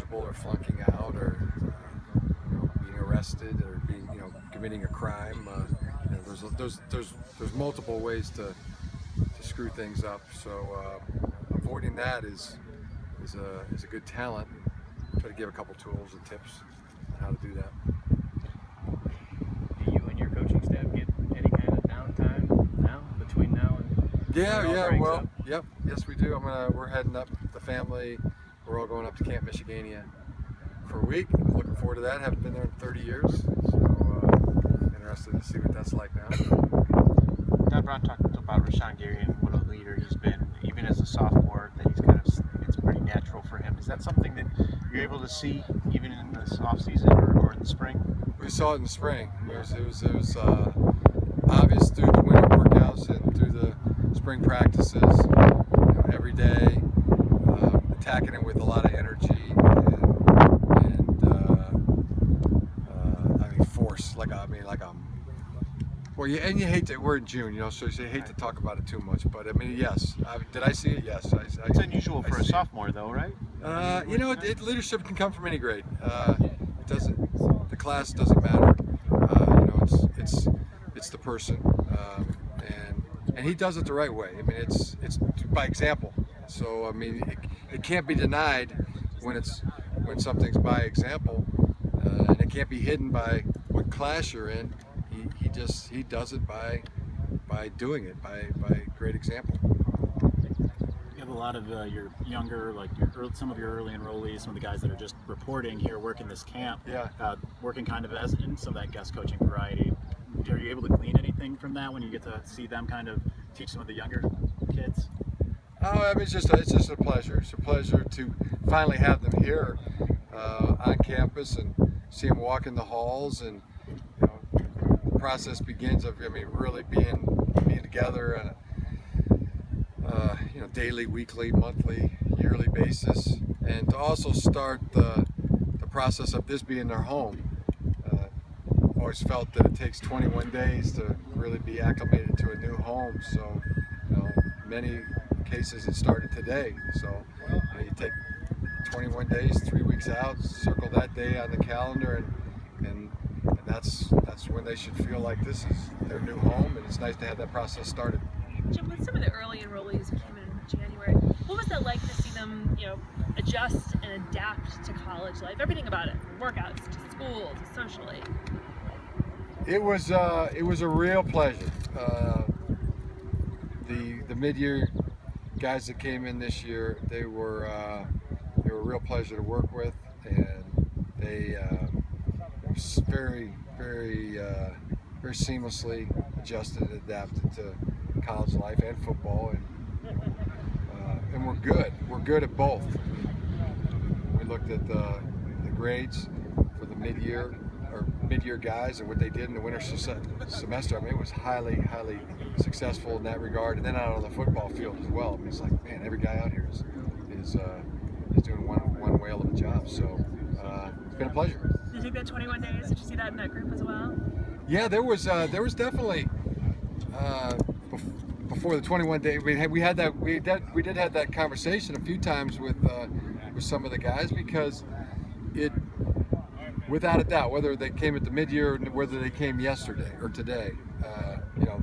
ineligible or flunking out or being arrested or being committing a crime. There's multiple ways to screw things up. So avoiding that is a good talent. Try to give a couple tools and tips on how to do that. Do you and your coaching staff get any kind of downtime now between now and Yes we do. We're heading up, the family. We're all going up to Camp Michigania for a week. Looking forward to that. Haven't been there in 30 years, so interested to see what that's like now. Dad Brown talked about Rashawn Gary and what a leader he's been, even as a sophomore. That it's pretty natural for him. Is that something that you're able to see even in this off season or in the spring? We saw it in the spring. It was obvious through the winter workouts and through the spring practices. Every day, attacking it with a lot of energy and force. Well, and you hate to. We're in June, so you hate to talk about it too much. But yes. Did I see it? Yes. It's unusual for a sophomore, though, right? Leadership can come from any grade. It doesn't. The class doesn't matter. It's the person, and he does it the right way. It's by example. So it can't be denied when something's by example, and it can't be hidden by what class you're in. He does it by doing it by great example. You have a lot of your younger, some of your early enrollees, some of the guys that are just reporting here, working this camp, working kind of as in some of that guest coaching variety. Are you able to glean anything from that when you get to see them kind of teach some of the younger kids? Oh, it's just a pleasure. It's a pleasure to finally have them here on campus and see them walk in the halls, and the process begins of really being together on a daily, weekly, monthly, yearly basis, and to also start the process of this being their home. I've always felt that it takes 21 days to really be acclimated to a new home. So, many cases it started today. So you take 21 days, 3 weeks out, circle that day on the calendar, and that's when they should feel like this is their new home, and it's nice to have that process started. Jim, with some of the early enrollees who came in January, what was that like to see them, adjust and adapt to college life? Everything about it, from workouts to school to socially. It was a real pleasure. The mid-year guys that came in this year, they were a real pleasure to work with, and they very seamlessly adjusted and adapted to college life and football, and we're good. We're good at both. We looked at the grades for the mid-year guys and what they did in the winter semester. It was highly successful in that regard, and then out on the football field as well. It's like, man, every guy out here is doing one whale of a job. So it's been a pleasure. Did you take that 21 days? Did you see that in that group as well? Yeah, there was definitely before the 21 day. We did have that conversation a few times with some of the guys, because it, without a doubt, whether they came at the mid-year or whether they came yesterday or today,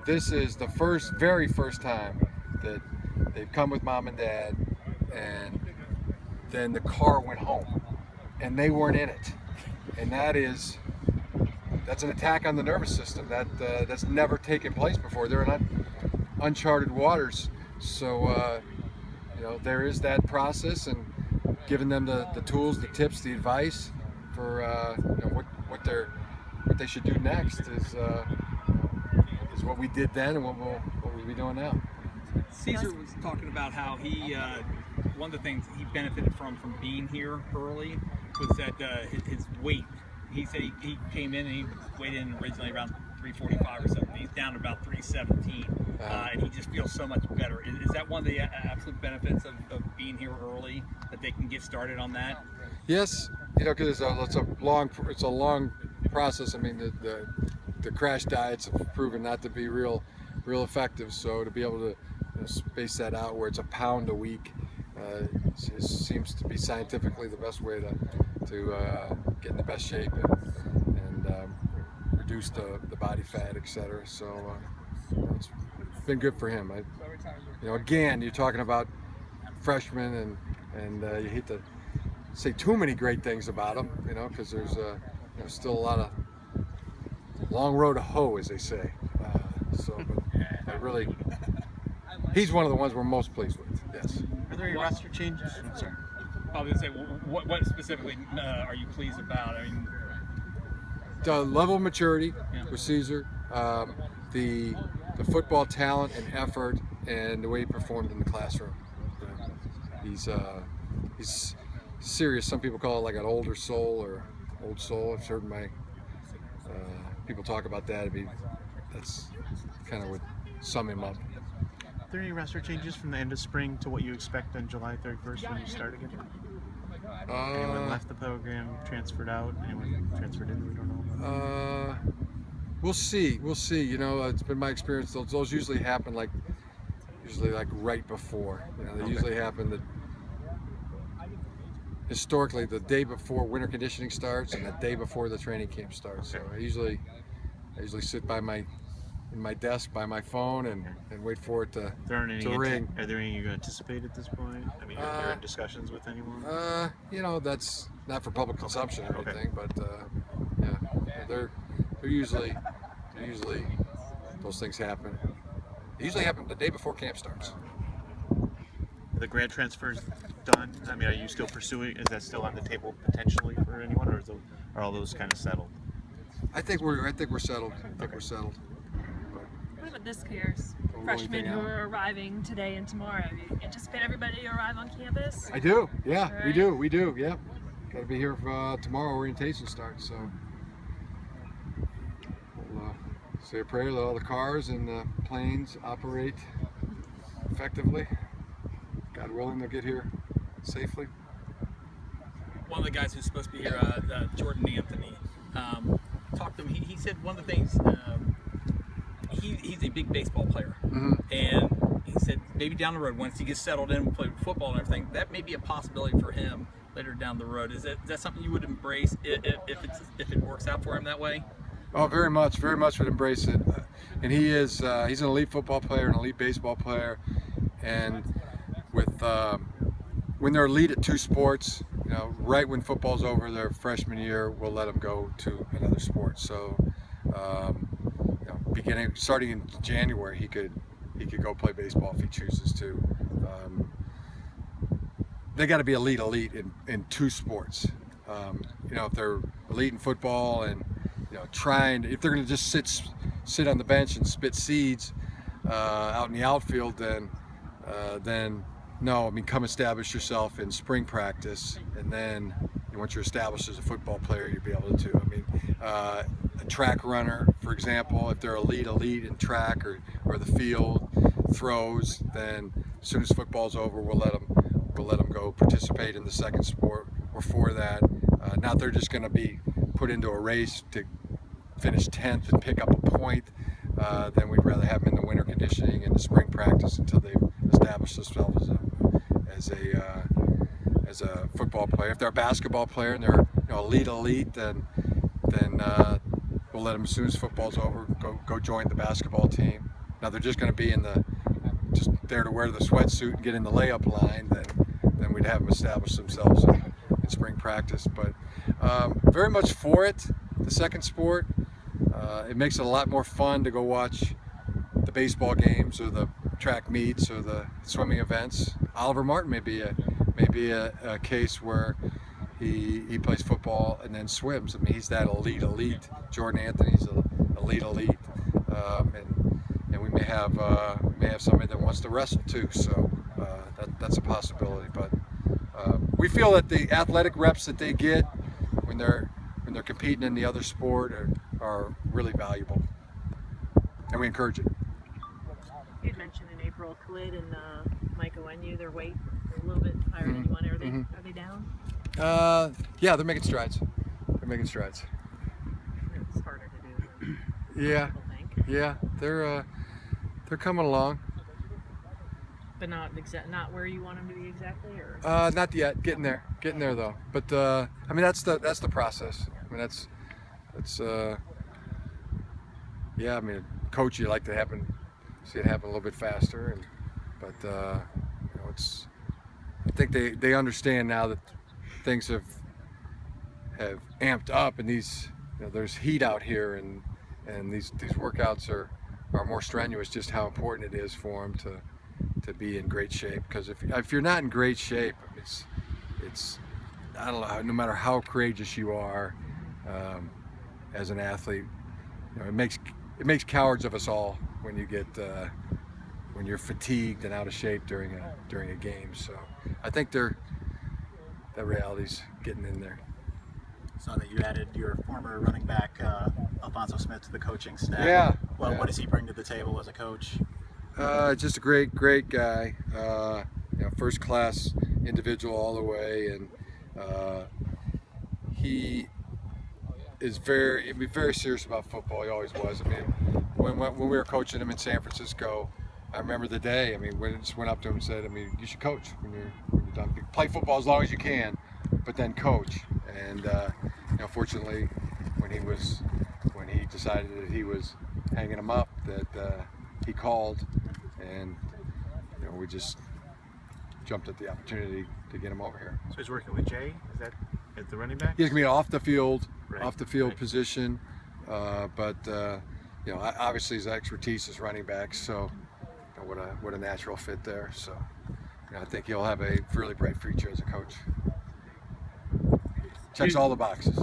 this is the very first time that they've come with mom and dad, and then the car went home and they weren't in it, and that's an attack on the nervous system that's never taken place before. They're in uncharted waters, so there is that process, and giving them the tools, the tips, the advice for what they should do next is what we did then and what we'll be doing now. Caesar was talking about how he one of the things he benefited from being here early was that his weight. He said he came in and he weighed in originally around 345 or something. He's down to about 317, and he just feels so much better. Is that one of the absolute benefits of being here early, that they can get started on that? Yes, because it's a long process. The crash diets have proven not to be real effective. So to be able to space that out where it's a pound a week, it seems to be scientifically the best way to get in the best shape and reduce the body fat, etc. So it's been good for him. Again, you're talking about freshmen, and you hate to say too many great things about him, because there's still a lot of long road to hoe, as they say. But really, he's one of the ones we're most pleased with. Yes. Are there any roster changes? I'm sorry. I was going to say, what specifically are you pleased about? I mean, The level of maturity Yeah. with Caesar, the football talent and effort, and the way he performed in the classroom. He's serious. Some people call it like an older soul or old soul. I've heard my people talk about that. That's kind of what sum him up. Are there any roster changes from the end of spring to what you expect on July 31st when you start again? Anyone left the program, transferred out? Anyone transferred in? We don't know. We'll see. It's been my experience. Those usually happen like right before. They usually happen historically the day before winter conditioning starts and the day before the training camp starts. So I usually sit in my desk by my phone and wait for it to ring. Are there any you anticipate at this point? I mean, you're in discussions with anyone? That's not for public consumption or anything, but yeah, they're usually those things happen. They usually happen the day before camp starts. Are the grad transfers done? I mean, are you still pursuing? Is that still on the table potentially for anyone, or are all those kind of settled? I think we're settled. We're settled. What about this year's freshmen who are arriving today and tomorrow? Do you anticipate everybody to arrive on campus? I do. Yeah, All we right. do. Yep. Got to be here for tomorrow. Orientation starts. So we'll say a prayer that all the cars and the planes operate effectively. God willing, they'll get here safely. one of the guys who's supposed to be here, Jordan Anthony, talked to him. He said one of the things, he's a big baseball player. Mm-hmm. And he said maybe down the road, once he gets settled in and play football and everything, that may be a possibility for him later down the road. Is that something you would embrace if it works out for him that way? Oh, very much would embrace it. And he's an elite football player, an elite baseball player, and with when they're elite at two sports, right when football's over their freshman year, we'll let them go to another sport. So, starting in January, he could go play baseball if he chooses to. They got to be elite in two sports. If they're elite in football and if they're going to just sit on the bench and spit seeds out in the outfield, then no. I mean, come establish yourself in spring practice, and then once you're established as a football player, you'll be able to. I mean, a track runner, for example, if they're elite in track or the field throws, then as soon as football's over, we'll let them go participate in the second sport. Before that, now they're just going to be put into a race to finish 10th and pick up a point. Then we'd rather have them in the winter conditioning and the spring practice until they've established themselves as a football player. If they're a basketball player and they're elite, then we'll let them as soon as football's over go join the basketball team. Now they're just going to be just there to wear the sweatsuit and get in the layup line. Then we'd have them establish themselves in spring practice. But very much for it. The second sport, it makes it a lot more fun to go watch the baseball games or the track meets or the swimming events. Oliver Martin may be a case where he plays football and then swims. I mean, he's that elite. Jordan Anthony's elite, and we may have somebody that wants to wrestle too. So that's a possibility. But we feel that the athletic reps that they get when they're competing in the other sport are really valuable, and we encourage it. You had mentioned in April, Khalid and Mike Owenu, their weight is a little bit higher than you want. Are they down? Yeah, they're making strides. It's harder to do than Yeah, people think. yeah, they're coming along. but not where you want him to be exactly, or Not yet. Getting there though. But I mean, that's the process. I mean, that's yeah. I mean, coach, you like to see it happen a little bit faster, but it's. I think they understand now that things have amped up, and there's heat out here, and these workouts are more strenuous. Just how important it is for them to be in great shape. Because if you're not in great shape, it's I don't know. No matter how courageous you are as an athlete, it makes cowards of us all when when you're fatigued and out of shape during a game. So I think that reality's getting in there. So that you added your former running back Alfonso Smith to the coaching staff. Yeah. Well, what does he bring to the table as a coach? Just a great guy. First class individual all the way, and he is very serious about football. He always was. I mean, when we were coaching him in San Francisco, I remember the day. I mean, we just went up to him and said, I mean, you should coach when you're done. Play football as long as you can, but then coach. And fortunately, when he decided that he was hanging him up, that he called, and we just jumped at the opportunity to get him over here. So he's working with Jay. Is that at the running back? He's gonna be off the field Right. position, but obviously his expertise is running back, so what a natural fit there. So I think he'll have a really bright future as a coach. Checks all the boxes.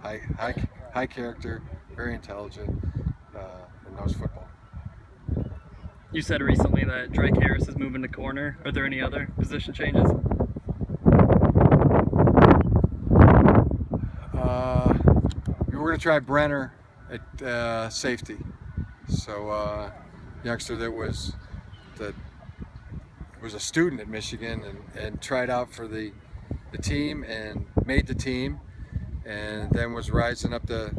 High character, very intelligent, and knows football. You said recently that Drake Harris is moving to corner. Are there any other position changes? We're going to try Brenner at safety. So youngster that was a student at Michigan and tried out for the team and made the team, and then was rising up the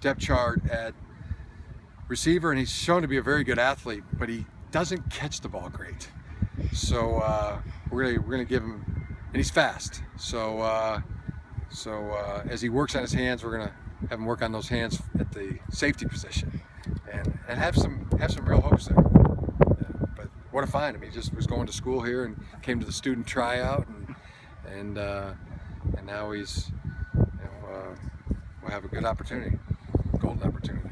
depth chart at receiver, and he's shown to be a very good athlete, but he doesn't catch the ball great. So we're gonna give him, and he's fast. So as he works on his hands, we're gonna have him work on those hands at the safety position, and have some real hopes there. But what a find! I mean, he just was going to school here and came to the student tryout, and now he's will have a good opportunity, golden opportunity.